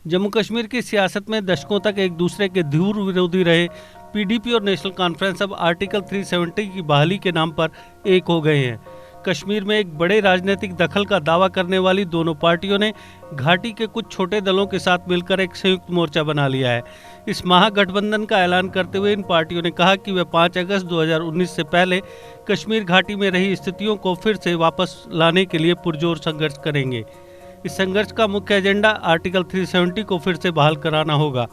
जम्मू कश्मीर की सियासत में दशकों तक एक दूसरे के धूर विरोधी रहे पीडीपी और नेशनल कॉन्फ्रेंस अब आर्टिकल 370 की बहाली के नाम पर एक हो गए हैं। कश्मीर में एक बड़े राजनीतिक दखल का दावा करने वाली दोनों पार्टियों ने घाटी के कुछ छोटे दलों के साथ मिलकर एक संयुक्त मोर्चा बना लिया है। इस महागठबंधन का ऐलान करते हुए इन पार्टियों ने कहा कि वे 5 अगस्त 2019 से पहले कश्मीर घाटी में रही स्थितियों को फिर से वापस लाने के लिए पुरजोर संघर्ष करेंगे। इस संघर्ष का मुख्य एजेंडा आर्टिकल 370 को फिर से बहाल कराना होगा।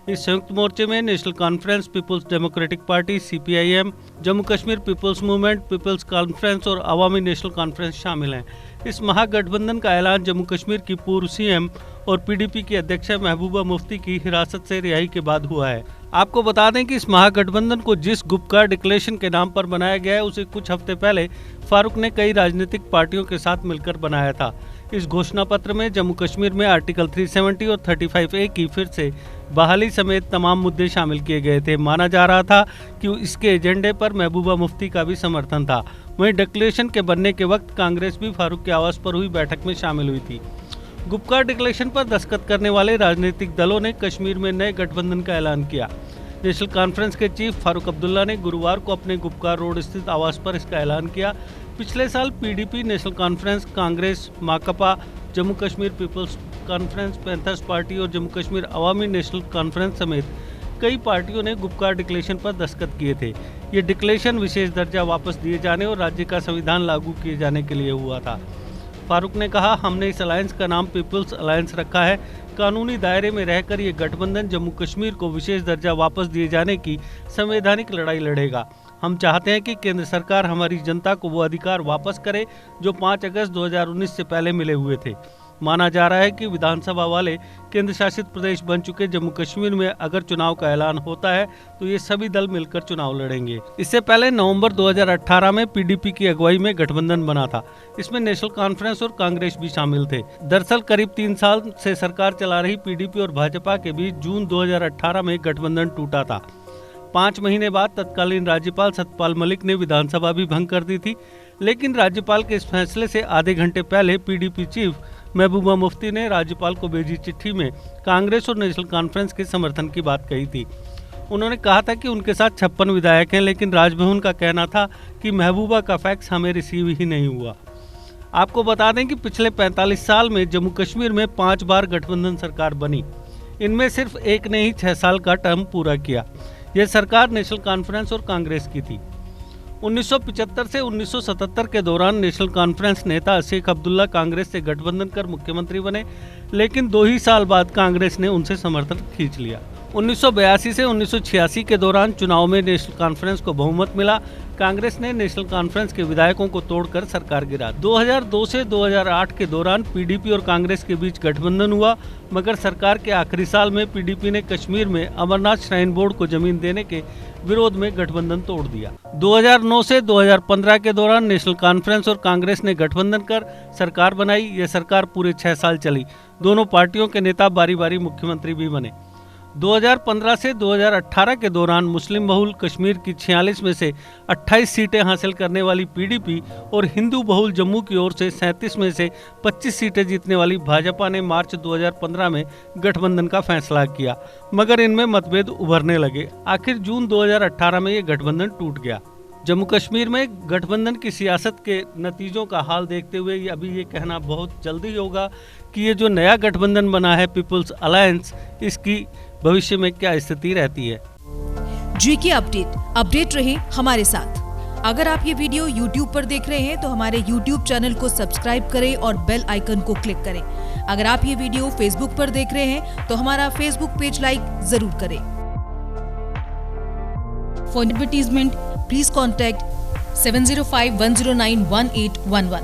इस संयुक्त मोर्चे में national conference, people's democratic party (CPIM), Jammu Kashmir people's movement, people's conference और अवामी नेशनल कॉन्फ्रेंस शामिल हैं। इस महागठबंधन का ऐलान जम्मू कश्मीर की पूर्व CM और PDP की अध्यक्ष महबूबा मुफ्ती की हिरासत से रिहाई के बाद हुआ है। आपको बता दें कि इस महागठबंधन को जिस गुपकार डिक्लेरेशन के नाम पर बनाया गया है उसे कुछ हफ्ते पहले फारूक ने कई राजनीतिक पार्टियों के साथ मिलकर बनाया था। इस घोषणा पत्र में जम्मू कश्मीर में आर्टिकल 370 और 35A की फिर से बहाली समेत तमाम मुद्दे शामिल किए गए थे। माना जा रहा था कि इसके एजेंडे पर महबूबा मुफ्ती का भी समर्थन था। वहीं डिक्लेरेशन के बनने के वक्त कांग्रेस भी फारूक के आवास पर हुई बैठक में शामिल हुई थी। गुपकार डिक्लेरेशन पर दस्तखत करने वाले राजनीतिक दलों ने कश्मीर में नए गठबंधन का ऐलान किया। नेशनल कॉन्फ्रेंस के चीफ फारूक अब्दुल्ला ने गुरुवार को अपने गुपकार रोड स्थित आवास पर इसका ऐलान किया। पिछले साल PDP, National Conference, Congress, Makpa, Jammu Kashmir People's Conference, Panthers Party और जम्मू कश्मीर अवामी नेशनल कॉन्फ्रेंस समेत कई पार्टियों ने गुपकार डिक्लेरेशन पर दस्तखत किए थे। ये डिक्लेरेशन विशेष दर्जा वापस दिए जाने और राज्य का संविधान लागू किए जाने के लिए हुआ था। फारूक ने कहा, हमने इस अलायंस का नाम पीपुल्स अलायंस रखा है। कानूनी दायरे में रहकर ये गठबंधन जम्मू कश्मीर को विशेष दर्जा वापस दिए जाने की संवैधानिक लड़ाई लड़ेगा। हम चाहते हैं कि केंद्र सरकार हमारी जनता को वो अधिकार वापस करे जो 5 अगस्त 2019 से पहले मिले हुए थे। माना जा रहा है कि विधानसभा वाले केंद्र शासित प्रदेश बन चुके जम्मू कश्मीर में अगर चुनाव का ऐलान होता है तो ये सभी दल मिलकर चुनाव लड़ेंगे। इससे पहले नवंबर 2018 में PDP की अगुवाई में गठबंधन बना था। इसमें नेशनल कॉन्फ्रेंस और कांग्रेस भी शामिल थे। दरअसल करीब 3 साल से सरकार चला रही PDP और भाजपा के बीच जून 2018 में गठबंधन टूटा था। 5 महीने बाद तत्कालीन राज्यपाल सत्यपाल मलिक ने विधानसभा भी भंग कर दी थी, लेकिन राज्यपाल के इस फैसले से आधे घंटे पहले PDP चीफ महबूबा मुफ्ती ने राज्यपाल को भेजी चिट्ठी में कांग्रेस और नेशनल कॉन्फ्रेंस के समर्थन की बात कही थी। उन्होंने कहा था कि उनके साथ 56 विधायक हैं, लेकिन राजभवन का कहना था कि महबूबा का फैक्स हमें रिसीव ही नहीं हुआ। आपको बता दें कि पिछले 45 साल में जम्मू कश्मीर में 5 बार गठबंधन सरकार बनी। इनमें सिर्फ एक ने ही 6 साल का टर्म पूरा किया। यह सरकार नेशनल कॉन्फ्रेंस और कांग्रेस की थी। 1975 से 1977 के दौरान नेशनल कॉन्फ्रेंस नेता शेख अब्दुल्ला कांग्रेस से गठबंधन कर मुख्यमंत्री बने, लेकिन 2 ही साल बाद कांग्रेस ने उनसे समर्थन खींच लिया। 1982 से 1986 के दौरान चुनाव में नेशनल कॉन्फ्रेंस को बहुमत मिला। कांग्रेस ने नेशनल कॉन्फ्रेंस के विधायकों को तोड़कर सरकार गिरा। 2002 से 2008 के दौरान PDP और कांग्रेस के बीच गठबंधन हुआ, मगर सरकार के आखिरी साल में PDP ने कश्मीर में अमरनाथ श्राइन बोर्ड को जमीन देने के विरोध में गठबंधन तोड़ दिया। 2009 से 2015 के दौरान नेशनल कॉन्फ्रेंस और कांग्रेस ने गठबंधन कर सरकार बनाई। यह सरकार पूरे 6 साल चली। दोनों पार्टियों के नेता बारी बारी मुख्यमंत्री भी बने। 2015 से 2018 के दौरान मुस्लिम बहुल कश्मीर की 46 में से 28 सीटें हासिल करने वाली PDP और हिंदू बहुल जम्मू की ओर से 37 में से 25 सीटें जीतने वाली भाजपा ने मार्च 2015 में गठबंधन का फैसला किया, मगर इनमें मतभेद उभरने लगे। आखिर जून 2018 में ये गठबंधन टूट गया। जम्मू कश्मीर में गठबंधन की सियासत के नतीजों का हाल देखते हुए अभी ये कहना बहुत जल्दी होगा कि ये जो नया गठबंधन बना है पीपुल्स अलायंस, इसकी भविष्य में क्या स्थिति रहती है। GK अपडेट रहे हमारे साथ। अगर आप ये वीडियो YouTube पर देख रहे हैं तो हमारे YouTube चैनल को सब्सक्राइब करें और बेल आइकन को क्लिक करें। अगर आप ये वीडियो Facebook पर देख रहे हैं तो हमारा Facebook पेज लाइक जरूर करें। For advertisement please contact 7051091811।